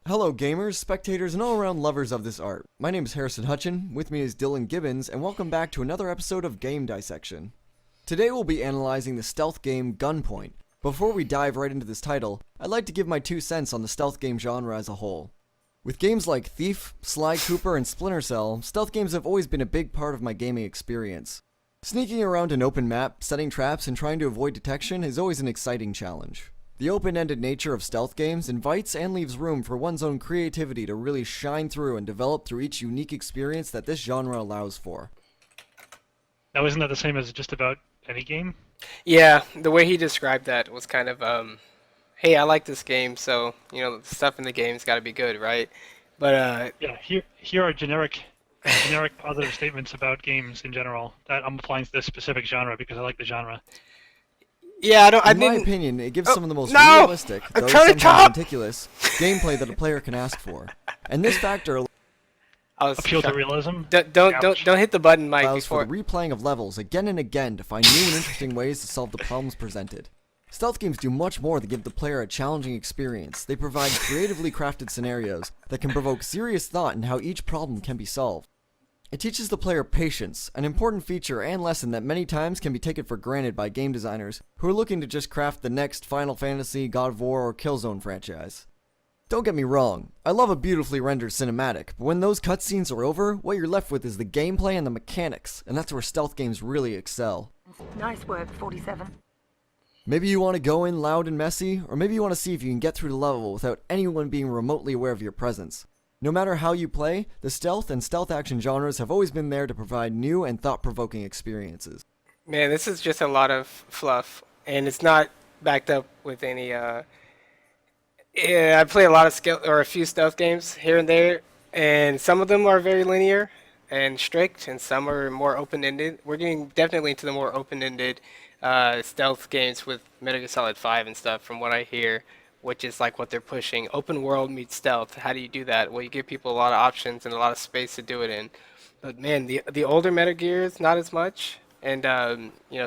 Hello gamers, spectators, and all-around lovers of this art. My name is Harrison Hutchin, with me is Dylan Gibbons, and welcome back to another episode of Game Dissection. Today we'll be analyzing the stealth game Gunpoint. Before we dive right into this title, I'd like to give my 2 cents on the stealth game genre as a whole. With games like Thief, Sly Cooper, and Splinter Cell, stealth games have always been a big part of my gaming experience. Sneaking around an open map, setting traps, and trying to avoid detection is always an exciting challenge. The open-ended nature of stealth games invites and leaves room for one's own creativity to really shine through and develop through each unique experience that this genre allows for. Now, isn't that the same as just about any game? Yeah, the way he described that was kind of, hey, I like this game, so, the stuff in the game's got to be good, right? But, Yeah, here are generic positive statements about games in general that I'm applying to this specific genre because I like the genre. yeah, In my opinion, it gives some of the most no! realistic, I'm though trying to sometimes top! meticulous, gameplay that a player can ask for. And this factor Appeal to realism? Don't hit the button, Mike, allows for before. the replaying of levels again and again to find new and interesting ways to solve the problems presented. Stealth games do much more than give the player a challenging experience. They provide creatively crafted scenarios that can provoke serious thought in how each problem can be solved. It teaches the player patience, an important feature and lesson that many times can be taken for granted by game designers who are looking to just craft the next Final Fantasy, God of War, or Killzone franchise. Don't get me wrong, I love a beautifully rendered cinematic, but when those cutscenes are over, what you're left with is the gameplay and the mechanics, and that's where stealth games really excel. Nice work, 47. Maybe you want to go in loud and messy, or maybe you want to see if you can get through the level without anyone being remotely aware of your presence. No matter how you play, the stealth and stealth action genres have always been there to provide new and thought-provoking experiences. Man, this is just a lot of fluff, and it's not backed up with any, Yeah, I play a lot of a few stealth games here and there, and some of them are very linear and strict, and some are more open-ended. We're getting definitely into the more open-ended stealth games with Metal Gear Solid 5 and stuff, from what I hear, which is like what they're pushing. Open world meets stealth. How do you do that? Well, you give people a lot of options and a lot of space to do it in. But man, the older Metal Gears, not as much, and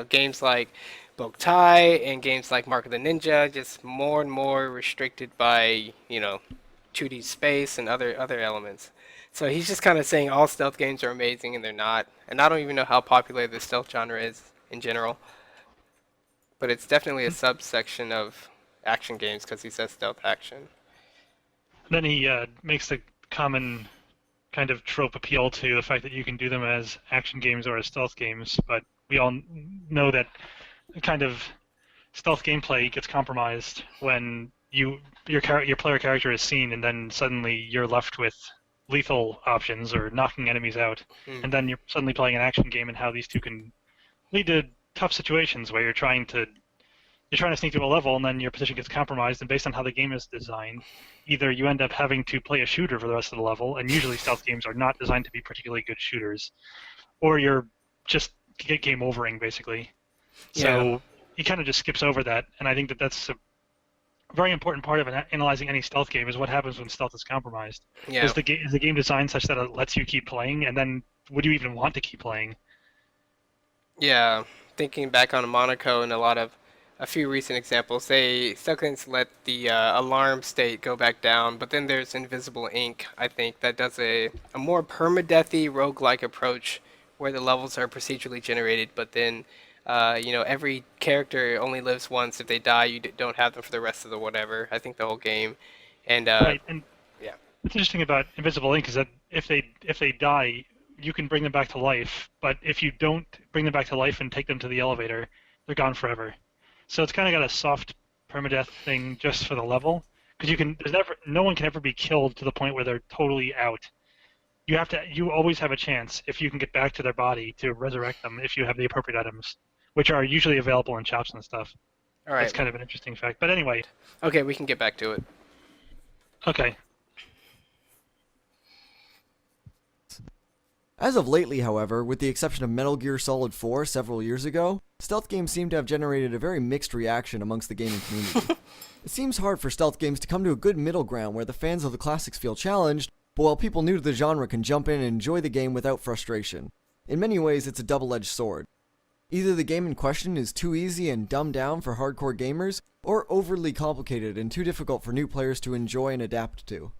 games like Boktai and games like Mark of the Ninja, just more and more restricted by 2D space and other elements. So he's just kind of saying all stealth games are amazing, and they're not. And I don't even know how popular the stealth genre is in general. But it's definitely a subsection of action games because he says stealth action. Then he makes the common kind of trope appeal to the fact that you can do them as action games or as stealth games, but we all know that kind of stealth gameplay gets compromised when your player character is seen and then suddenly you're left with lethal options or knocking enemies out, and then you're suddenly playing an action game, and how these two can lead to tough situations where you're trying to sneak through a level and then your position gets compromised, and based on how the game is designed, either you end up having to play a shooter for the rest of the level, and usually stealth games are not designed to be particularly good shooters, or you're just game overing basically. So he kind of just skips over that, and I think that that's a very important part of analyzing any stealth game is what happens when stealth is compromised. Yeah. Is the game designed such that it lets you keep playing, and then would you even want to keep playing? Yeah, thinking back on Monaco and a few recent examples, they stealth games let the alarm state go back down, but then there's Invisible Ink, I think, that does a more permadeathy roguelike approach where the levels are procedurally generated, but then every character only lives once. If they die, you don't have them for the rest of the whatever. I think the whole game, and Right, and yeah, what's interesting about Invisible Ink is that if they die, you can bring them back to life, but if you don't bring them back to life and take them to the elevator, they're gone forever. So it's kind of got a soft permadeath thing just for the level, because no one can ever be killed to the point where they're totally out. You always have a chance if you can get back to their body to resurrect them if you have the appropriate items, which are usually available in shops and stuff. all right. That's kind of an interesting fact. But anyway, Okay, we can get back to it. okay. As of lately, however, with the exception of Metal Gear Solid 4 several years ago, stealth games seem to have generated a very mixed reaction amongst the gaming community. It seems hard for stealth games to come to a good middle ground where the fans of the classics feel challenged, but while people new to the genre can jump in and enjoy the game without frustration. In many ways, it's a double-edged sword. Either the game in question is too easy and dumbed down for hardcore gamers, or overly complicated and too difficult for new players to enjoy and adapt to.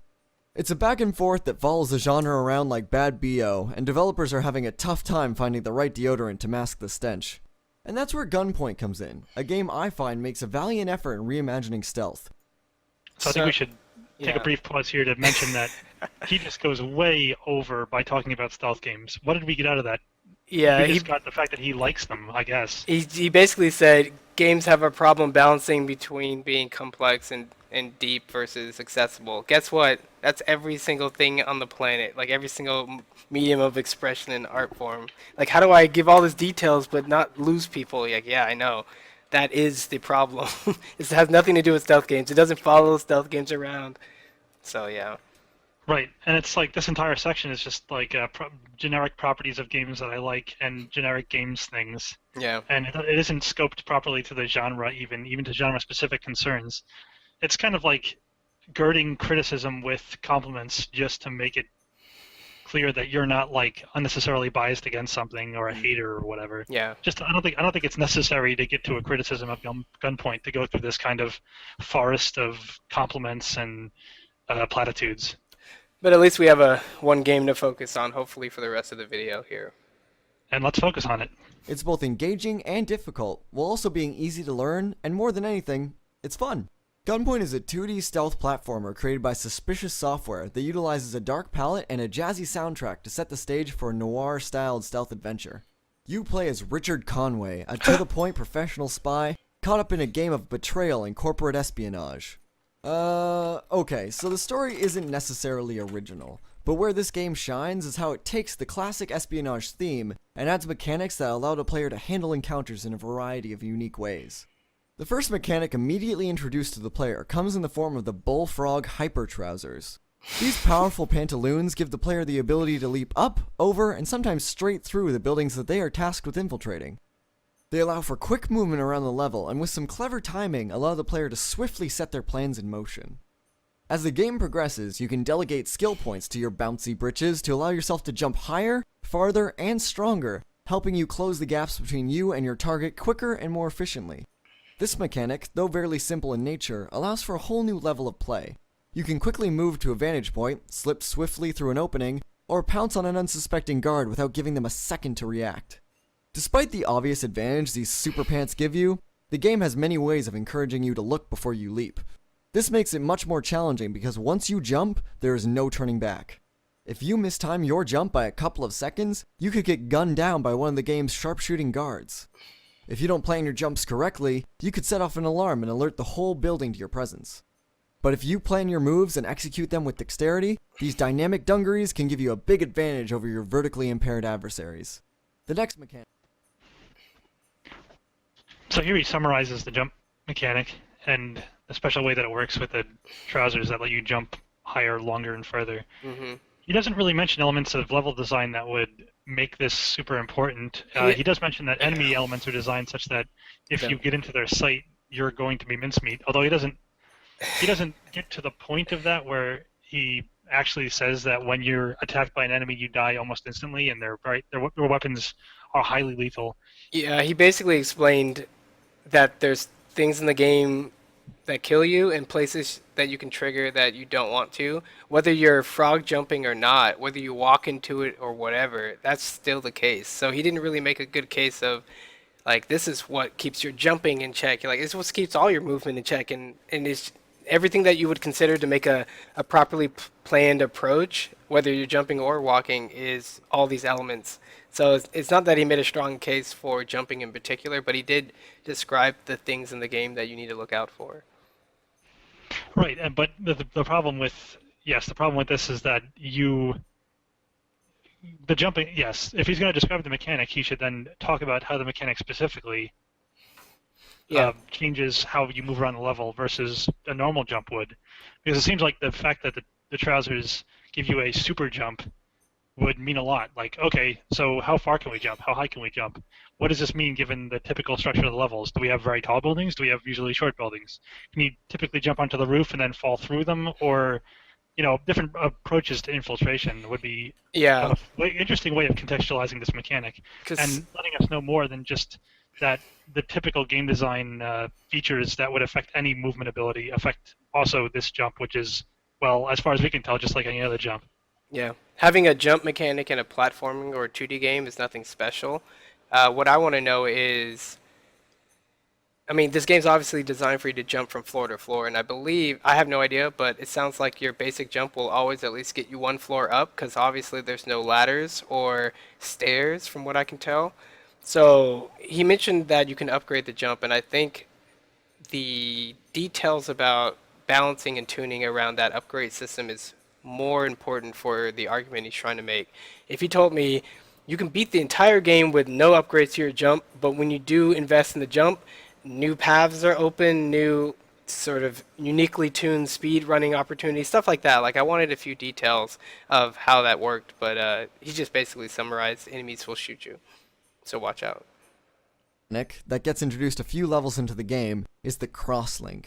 It's a back and forth that follows the genre around like bad BO, and developers are having a tough time finding the right deodorant to mask the stench. And that's where Gunpoint comes in, a game I find makes a valiant effort in reimagining stealth. So I think we should take a brief pause here to mention that he just goes way over by talking about stealth games. What did we get out of that? Yeah, we just got the fact that he likes them, I guess. he basically said games have a problem balancing between being complex and deep versus accessible. Guess what? That's every single thing on the planet, like every single medium of expression and art form. Like, how do I give all these details but not lose people? Like, yeah, I know. That is the problem. It has nothing to do with stealth games. It doesn't follow stealth games around. So, yeah. Right, and it's like this entire section is just like generic properties of games that I like and generic games things. Yeah. And it isn't scoped properly to the genre, even to genre-specific concerns. It's kind of like girding criticism with compliments just to make it clear that you're not like unnecessarily biased against something or a hater or whatever. Yeah. I don't think it's necessary to get to a criticism of Gunpoint to go through this kind of forest of compliments and platitudes. But at least we have one game to focus on, hopefully, for the rest of the video here. And let's focus on it. It's both engaging and difficult, while also being easy to learn, and more than anything, it's fun. Gunpoint is a 2D stealth platformer created by Suspicious Software that utilizes a dark palette and a jazzy soundtrack to set the stage for a noir-styled stealth adventure. You play as Richard Conway, a to-the-point professional spy, caught up in a game of betrayal and corporate espionage. Okay, so the story isn't necessarily original, but where this game shines is how it takes the classic espionage theme and adds mechanics that allow the player to handle encounters in a variety of unique ways. The first mechanic immediately introduced to the player comes in the form of the Bullfrog Hyper Trousers. These powerful pantaloons give the player the ability to leap up, over, and sometimes straight through the buildings that they are tasked with infiltrating. They allow for quick movement around the level, and with some clever timing, allow the player to swiftly set their plans in motion. As the game progresses, you can delegate skill points to your bouncy britches to allow yourself to jump higher, farther, and stronger, helping you close the gaps between you and your target quicker and more efficiently. This mechanic, though fairly simple in nature, allows for a whole new level of play. You can quickly move to a vantage point, slip swiftly through an opening, or pounce on an unsuspecting guard without giving them a second to react. Despite the obvious advantage these super pants give you, the game has many ways of encouraging you to look before you leap. This makes it much more challenging because once you jump, there is no turning back. If you mistime your jump by a couple of seconds, you could get gunned down by one of the game's sharpshooting guards. If you don't plan your jumps correctly, you could set off an alarm and alert the whole building to your presence. But if you plan your moves and execute them with dexterity, these dynamic dungarees can give you a big advantage over your vertically impaired adversaries. The next mechanic. So here he summarizes the jump mechanic and the special way that it works with the trousers that let you jump higher, longer, and further. Mm-hmm. He doesn't really mention elements of level design that would make this super important. He does mention that enemy elements are designed such that if you get into their sight, you're going to be mincemeat. Although he doesn't get to the point of that where he actually says that when you're attacked by an enemy, you die almost instantly, and their weapons are highly lethal. Yeah, he basically explained that there's things in the game that kill you and places that you can trigger that you don't want to. Whether you're frog jumping or not, whether you walk into it or whatever, that's still the case. So he didn't really make a good case of, like, this is what keeps your jumping in check. Like, it's what keeps all your movement in check. And it's everything that you would consider to make a properly planned approach, whether you're jumping or walking, is all these elements. So it's not that he made a strong case for jumping in particular, but he did describe the things in the game that you need to look out for. Right, but the problem with this is that the jumping, yes, if he's going to describe the mechanic, he should then talk about how the mechanic specifically changes how you move around the level versus a normal jump would. Because it seems like the fact that the trousers give you a super jump would mean a lot. Like, okay, so how far can we jump? How high can we jump? What does this mean given the typical structure of the levels? Do we have very tall buildings? Do we have usually short buildings? Can you typically jump onto the roof and then fall through them? Or, different approaches to infiltration would be an interesting way of contextualizing this mechanic and letting us know more than just that the typical game design features that would affect any movement ability affect also this jump, which is well, as far as we can tell, just like any other jump. Yeah. Having a jump mechanic in a platforming or a 2D game is nothing special. What I want to know is, I mean, this game's obviously designed for you to jump from floor to floor, and I believe, I have no idea, but it sounds like your basic jump will always at least get you one floor up, because obviously there's no ladders or stairs from what I can tell. So he mentioned that you can upgrade the jump, and I think the details about balancing and tuning around that upgrade system is more important for the argument he's trying to make. If he told me you can beat the entire game with no upgrades to your jump, but when you do invest in the jump, new paths are open, new sort of uniquely tuned speed running opportunities, stuff like that. Like, I wanted a few details of how that worked, but he just basically summarized enemies will shoot you, so watch out. Mechanic that gets introduced a few levels into the game is the crosslink.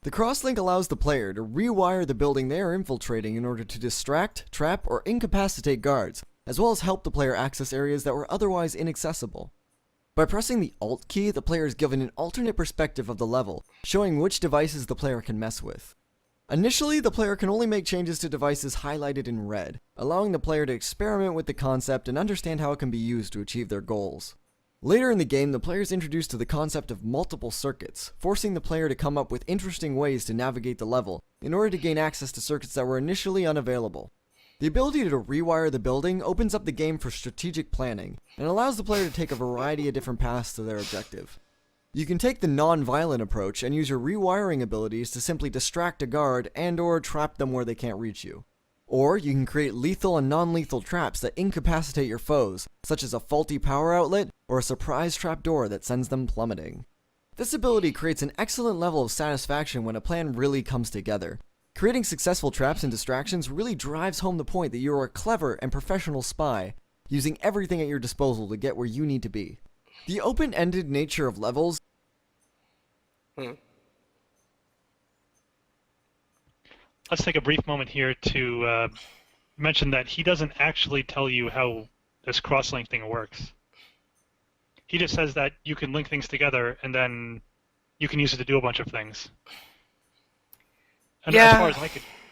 The crosslink allows the player to rewire the building they are infiltrating in order to distract, trap, or incapacitate guards, as well as help the player access areas that were otherwise inaccessible. By pressing the Alt key, the player is given an alternate perspective of the level, showing which devices the player can mess with. Initially, the player can only make changes to devices highlighted in red, allowing the player to experiment with the concept and understand how it can be used to achieve their goals. Later in the game, the player is introduced to the concept of multiple circuits, forcing the player to come up with interesting ways to navigate the level in order to gain access to circuits that were initially unavailable. The ability to rewire the building opens up the game for strategic planning and allows the player to take a variety of different paths to their objective. You can take the non-violent approach and use your rewiring abilities to simply distract a guard and/or trap them where they can't reach you. Or you can create lethal and non-lethal traps that incapacitate your foes, such as a faulty power outlet or a surprise trapdoor that sends them plummeting. This ability creates an excellent level of satisfaction when a plan really comes together. Creating successful traps and distractions really drives home the point that you are a clever and professional spy, using everything at your disposal to get where you need to be. The open-ended nature of levels Let's take a brief moment here to mention that he doesn't actually tell you how this cross-link thing works. He just says that you can link things together and then you can use it to do a bunch of things. And Yeah.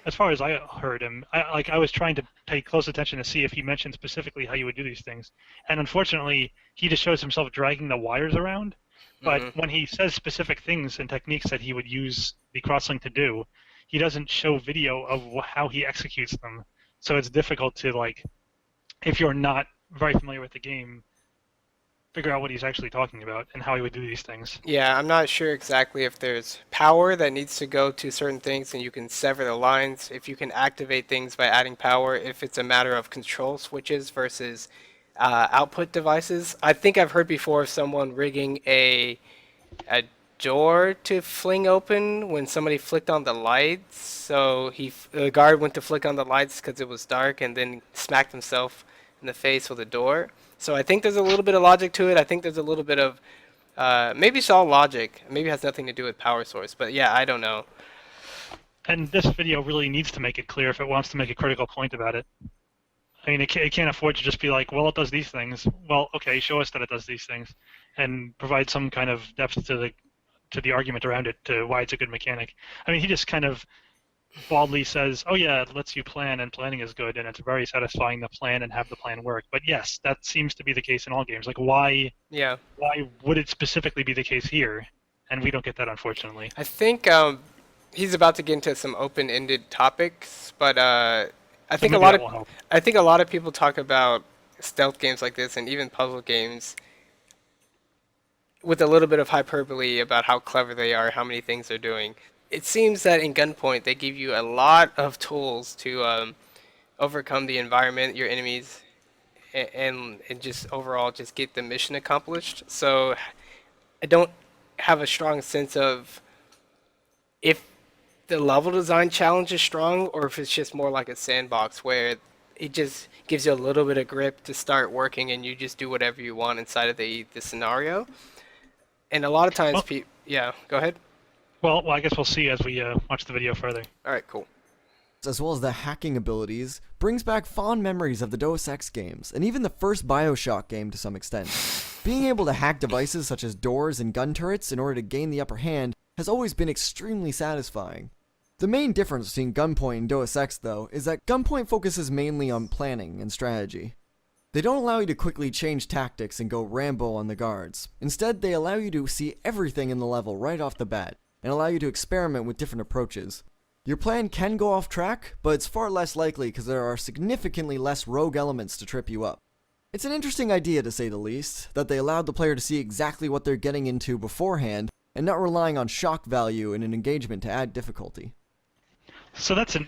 as far as I heard him, I was trying to pay close attention to see if he mentioned specifically how you would do these things. And unfortunately, he just shows himself dragging the wires around. But when he says specific things and techniques that he would use the crosslink to do, he doesn't show video of how he executes them. So it's difficult to, like, if you're not very familiar with the game, figure out what he's actually talking about and how he would do these things. Yeah, I'm not sure exactly if there's power that needs to go to certain things and you can sever the lines, if you can activate things by adding power, if it's a matter of control switches versus output devices. I think I've heard before of someone rigging a door to fling open when somebody flicked on the lights. So the guard went to flick on the lights because it was dark and then smacked himself in the face with a door. So I think there's a little bit of logic to it. I think there's a little bit of, maybe it's all logic. Maybe it has nothing to do with power source. But yeah, I don't know. And this video really needs to make it clear if it wants to make a critical point about it. I mean, it can't afford to just be like, well, it does these things. Well, okay, show us that it does these things, and provide some kind of depth to the argument around it, to why it's a good mechanic. I mean, he just kind of baldly says, oh yeah, it lets you plan, and planning is good, and it's very satisfying to plan and have the plan work. But yes, that seems to be the case in all games. Like, why would it specifically be the case here? And we don't get that, unfortunately. I think he's about to get into some open-ended topics, but I think a lot of people talk about stealth games like this and even puzzle games with a little bit of hyperbole about how clever they are, how many things they're doing. It seems that in Gunpoint they give you a lot of tools to overcome the environment, your enemies, and just overall just get the mission accomplished. So I don't have a strong sense of if the level design challenge is strong or if it's just more like a sandbox where it just gives you a little bit of grip to start working and you just do whatever you want inside of the scenario. And a lot of times, yeah, go ahead. Well, I guess we'll see as we watch the video further. All right, cool. as well as the hacking abilities, brings back fond memories of the Deus Ex games, and even the first BioShock game to some extent. Being able to hack devices such as doors and gun turrets in order to gain the upper hand has always been extremely satisfying. The main difference between Gunpoint and Deus Ex, though, is that Gunpoint focuses mainly on planning and strategy. They don't allow you to quickly change tactics and go Rambo on the guards. Instead, they allow you to see everything in the level right off the bat, and allow you to experiment with different approaches. Your plan can go off track, but it's far less likely because there are significantly less rogue elements to trip you up. It's an interesting idea, to say the least, that they allowed the player to see exactly what they're getting into beforehand, and not relying on shock value in an engagement to add difficulty. So that's an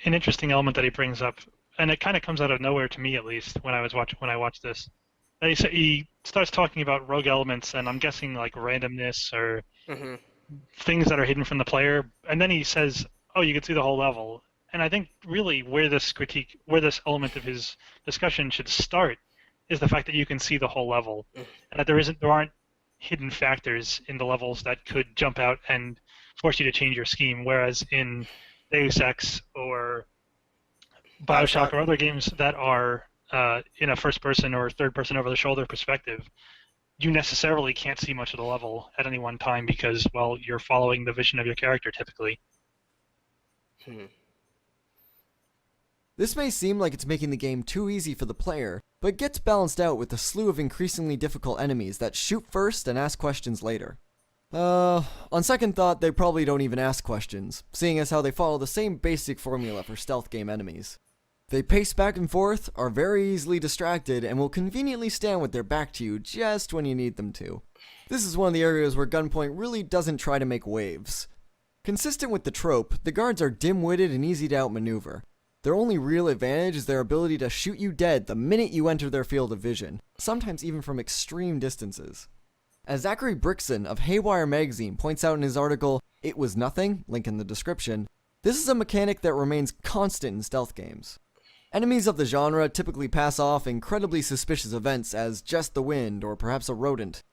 interesting element that he brings up, and it kind of comes out of nowhere to me, at least, when I watched this. He starts talking about rogue elements, and I'm guessing like randomness or things that are hidden from the player, and then he says, "Oh, you can see the whole level." And I think really where this element of his discussion should start is the fact that you can see the whole level, and that there aren't hidden factors in the levels that could jump out and force you to change your scheme. Whereas in Deus Ex or Bioshock or other games that are in a first-person or third-person over-the-shoulder perspective, you necessarily can't see much of the level at any one time because, well, you're following the vision of your character typically. This may seem like it's making the game too easy for the player, but it gets balanced out with a slew of increasingly difficult enemies that shoot first and ask questions later. On second thought, they probably don't even ask questions, seeing as how they follow the same basic formula for stealth game enemies. They pace back and forth, are very easily distracted, and will conveniently stand with their back to you just when you need them to. This is one of the areas where Gunpoint really doesn't try to make waves. Consistent with the trope, the guards are dim-witted and easy to outmaneuver. Their only real advantage is their ability to shoot you dead the minute you enter their field of vision, sometimes even from extreme distances. As Zachary Brixson of Haywire magazine points out in his article, "It Was Nothing," link in the description, this is a mechanic that remains constant in stealth games. Enemies of the genre typically pass off incredibly suspicious events as just the wind or perhaps a rodent.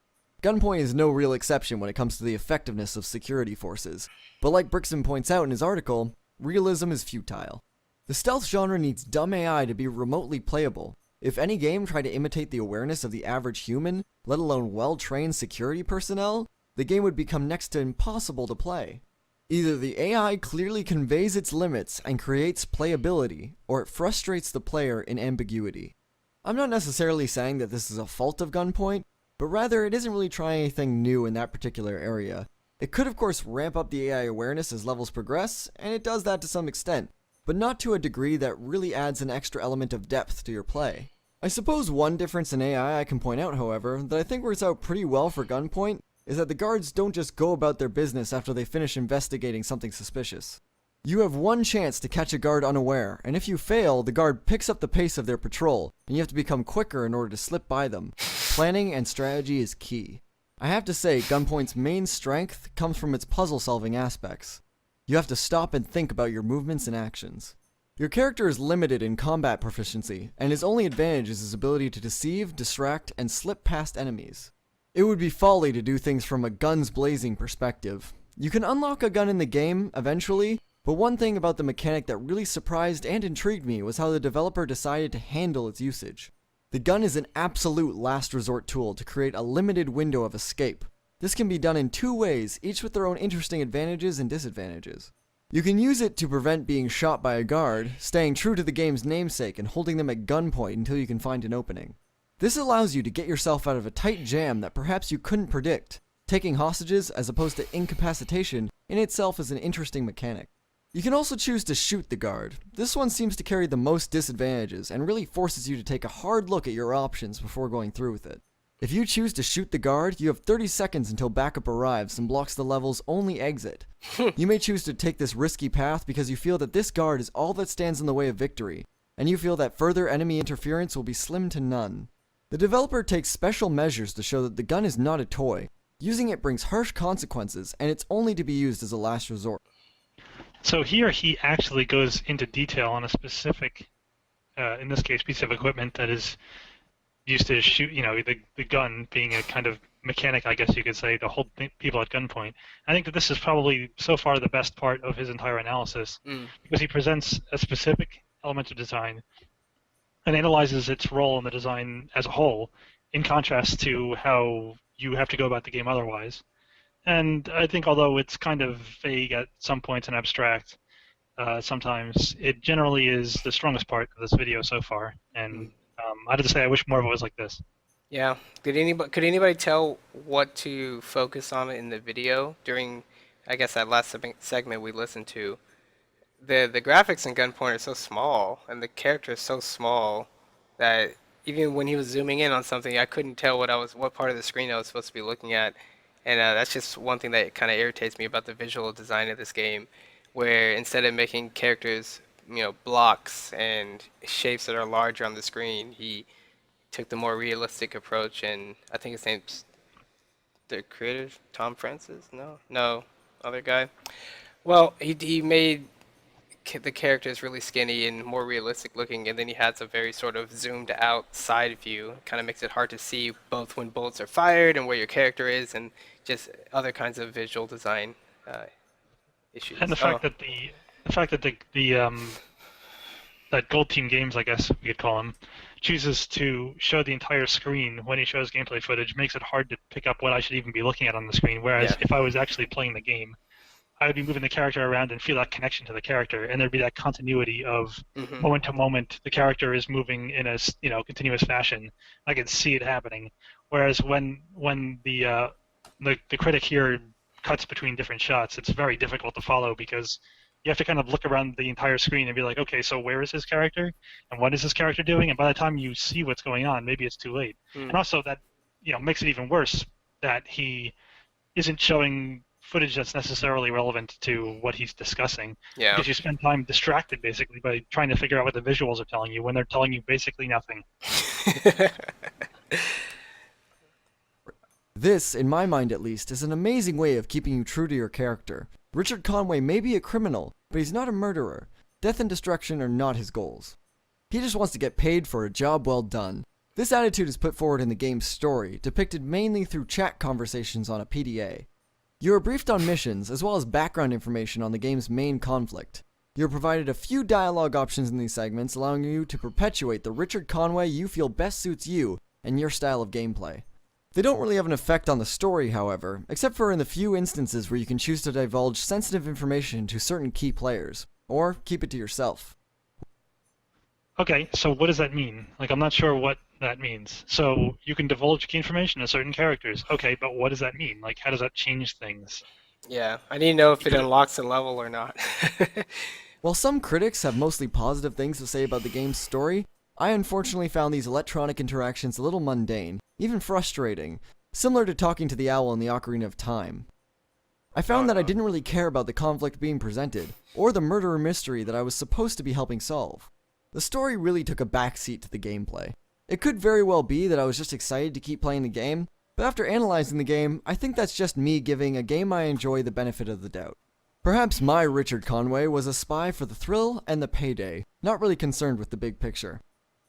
Gunpoint is no real exception when it comes to the effectiveness of security forces, but like Brixson points out in his article, realism is futile. The stealth genre needs dumb AI to be remotely playable. If any game tried to imitate the awareness of the average human, let alone well-trained security personnel, the game would become next to impossible to play. Either the AI clearly conveys its limits and creates playability, or it frustrates the player in ambiguity. I'm not necessarily saying that this is a fault of Gunpoint, but rather it isn't really trying anything new in that particular area. It could of course ramp up the AI awareness as levels progress, and it does that to some extent, but not to a degree that really adds an extra element of depth to your play. I suppose one difference in AI I can point out, however, that I think works out pretty well for Gunpoint, is that the guards don't just go about their business after they finish investigating something suspicious. You have one chance to catch a guard unaware, and if you fail, the guard picks up the pace of their patrol, and you have to become quicker in order to slip by them. Planning and strategy is key. I have to say, Gunpoint's main strength comes from its puzzle-solving aspects. You have to stop and think about your movements and actions. Your character is limited in combat proficiency, and his only advantage is his ability to deceive, distract, and slip past enemies. It would be folly to do things from a guns blazing perspective. You can unlock a gun in the game, eventually, but one thing about the mechanic that really surprised and intrigued me was how the developer decided to handle its usage. The gun is an absolute last resort tool to create a limited window of escape. This can be done in two ways, each with their own interesting advantages and disadvantages. You can use it to prevent being shot by a guard, staying true to the game's namesake and holding them at gunpoint until you can find an opening. This allows you to get yourself out of a tight jam that perhaps you couldn't predict. Taking hostages as opposed to incapacitation in itself is an interesting mechanic. You can also choose to shoot the guard. This one seems to carry the most disadvantages and really forces you to take a hard look at your options before going through with it. If you choose to shoot the guard, you have 30 seconds until backup arrives and blocks the level's only exit. You may choose to take this risky path because you feel that this guard is all that stands in the way of victory, and you feel that further enemy interference will be slim to none. The developer takes special measures to show that the gun is not a toy. Using it brings harsh consequences, and it's only to be used as a last resort. So here he actually goes into detail on a specific, in this case, piece of equipment that is used to shoot, the gun being a kind of mechanic, I guess you could say, to hold people at gunpoint. I think that this is probably, so far, the best part of his entire analysis, because he presents a specific element of design and analyzes its role in the design as a whole, in contrast to how you have to go about the game otherwise. And I think although it's kind of vague at some points and abstract, sometimes it generally is the strongest part of this video so far. And I have to say, I wish more of it was like this. Yeah. Could anybody tell what to focus on in the video during, I guess, that last segment we listened to? The graphics in Gunpoint are so small, and the character is so small that even when he was zooming in on something, I couldn't tell what part of the screen I was supposed to be looking at. And that's just one thing that kind of irritates me about the visual design of this game, where instead of making characters, blocks and shapes that are larger on the screen, he took the more realistic approach. And I think his name's the creator, Tom Francis? No, other guy. Well, he made the character is really skinny and more realistic looking, and then he has a very sort of zoomed out side view. Kind of makes it hard to see both when bullets are fired and where your character is, and just other kinds of visual design issues. And the fact that that Gold Team Games, I guess we could call him, chooses to show the entire screen when he shows gameplay footage makes it hard to pick up what I should even be looking at on the screen. Whereas if I was actually playing the game, I would be moving the character around and feel that connection to the character, and there'd be that continuity of moment to moment. The character is moving in a continuous fashion. I can see it happening. Whereas when the critic here cuts between different shots, it's very difficult to follow because you have to kind of look around the entire screen and be like, okay, so where is his character, and what is his character doing? And by the time you see what's going on, maybe it's too late. And also that makes it even worse that he isn't showing footage that's necessarily relevant to what he's discussing. Yeah. Because you spend time distracted basically by trying to figure out what the visuals are telling you when they're telling you basically nothing. This, in my mind at least, is an amazing way of keeping you true to your character. Richard Conway may be a criminal, but he's not a murderer. Death and destruction are not his goals. He just wants to get paid for a job well done. This attitude is put forward in the game's story, depicted mainly through chat conversations on a PDA. You are briefed on missions, as well as background information on the game's main conflict. You are provided a few dialogue options in these segments, allowing you to perpetuate the Richard Conway you feel best suits you and your style of gameplay. They don't really have an effect on the story, however, except for in the few instances where you can choose to divulge sensitive information to certain key players, or keep it to yourself. Okay, so what does that mean? I'm not sure what that means. So you can divulge key information to certain characters. Okay, but what does that mean? How does that change things? Yeah, I need to know if it unlocks a level or not. While some critics have mostly positive things to say about the game's story, I unfortunately found these electronic interactions a little mundane, even frustrating, similar to talking to the owl in the Ocarina of Time. I found that I didn't really care about the conflict being presented, or the murder mystery that I was supposed to be helping solve. The story really took a backseat to the gameplay. It could very well be that I was just excited to keep playing the game, but after analyzing the game, I think that's just me giving a game I enjoy the benefit of the doubt. Perhaps my Richard Conway was a spy for the thrill and the payday, not really concerned with the big picture.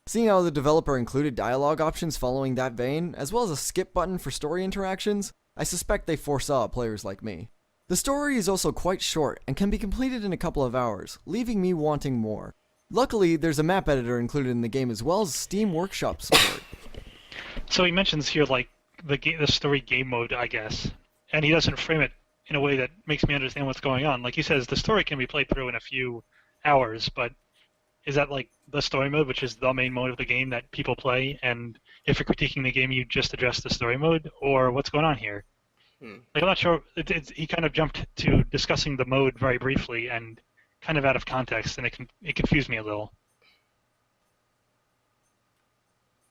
Seeing how the developer included dialogue options following that vein, as well as a skip button for story interactions, I suspect they foresaw players like me. The story is also quite short and can be completed in a couple of hours, leaving me wanting more. Luckily, there's a map editor included in the game as well as Steam Workshop support. So he mentions here the story game mode, I guess, and he doesn't frame it in a way that makes me understand what's going on. He says the story can be played through in a few hours, but is that the story mode, which is the main mode of the game that people play, and if you're critiquing the game, you just address the story mode, or what's going on here? I'm not sure. He kind of jumped to discussing the mode very briefly and kind of out of context, and it confused me a little.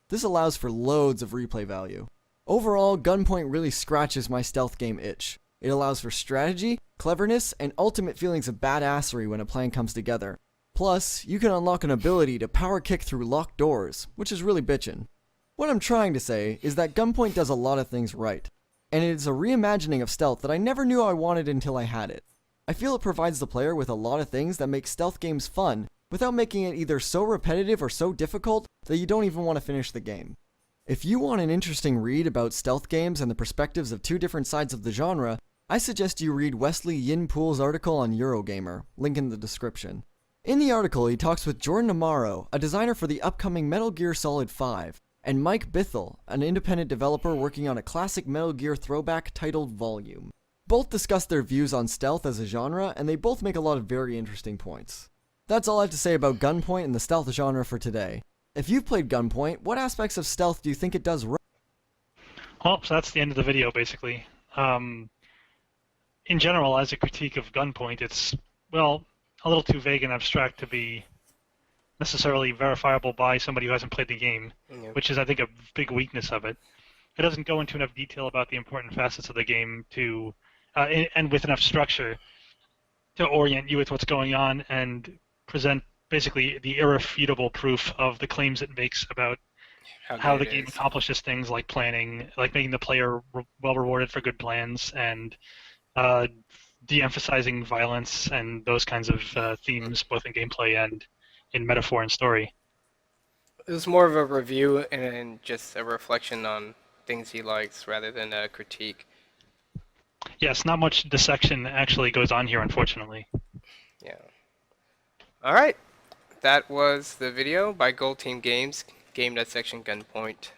This allows for loads of replay value. Overall, Gunpoint really scratches my stealth game itch. It allows for strategy, cleverness, and ultimate feelings of badassery when a plan comes together. Plus, you can unlock an ability to power kick through locked doors, which is really bitchin'. What I'm trying to say is that Gunpoint does a lot of things right, and it is a reimagining of stealth that I never knew I wanted until I had it. I feel it provides the player with a lot of things that make stealth games fun, without making it either so repetitive or so difficult that you don't even want to finish the game. If you want an interesting read about stealth games and the perspectives of two different sides of the genre, I suggest you read Wesley Yin-Pool's article on Eurogamer, link in the description. In the article, he talks with Jordan Amaro, a designer for the upcoming Metal Gear Solid 5, and Mike Bithell, an independent developer working on a classic Metal Gear throwback titled Volume. both discuss their views on stealth as a genre, and they both make a lot of very interesting points. That's all I have to say about Gunpoint and the stealth genre for today. If you've played Gunpoint, what aspects of stealth do you think it does right? Well, so that's the end of the video, basically. In general, as a critique of Gunpoint, it's, well, a little too vague and abstract to be necessarily verifiable by somebody who hasn't played the game, which is, I think, a big weakness of it. It doesn't go into enough detail about the important facets of the game to, and with enough structure to orient you with what's going on and present basically the irrefutable proof of the claims it makes about how the game accomplishes things like planning, like making the player well rewarded for good plans, and de-emphasizing violence and those kinds of themes, both in gameplay and in metaphor and story. It was more of a review and just a reflection on things he likes rather than a critique. Yes, not much dissection actually goes on here, unfortunately. Yeah. All right. That was the video by Gold Team Games, Game Dissection Gunpoint.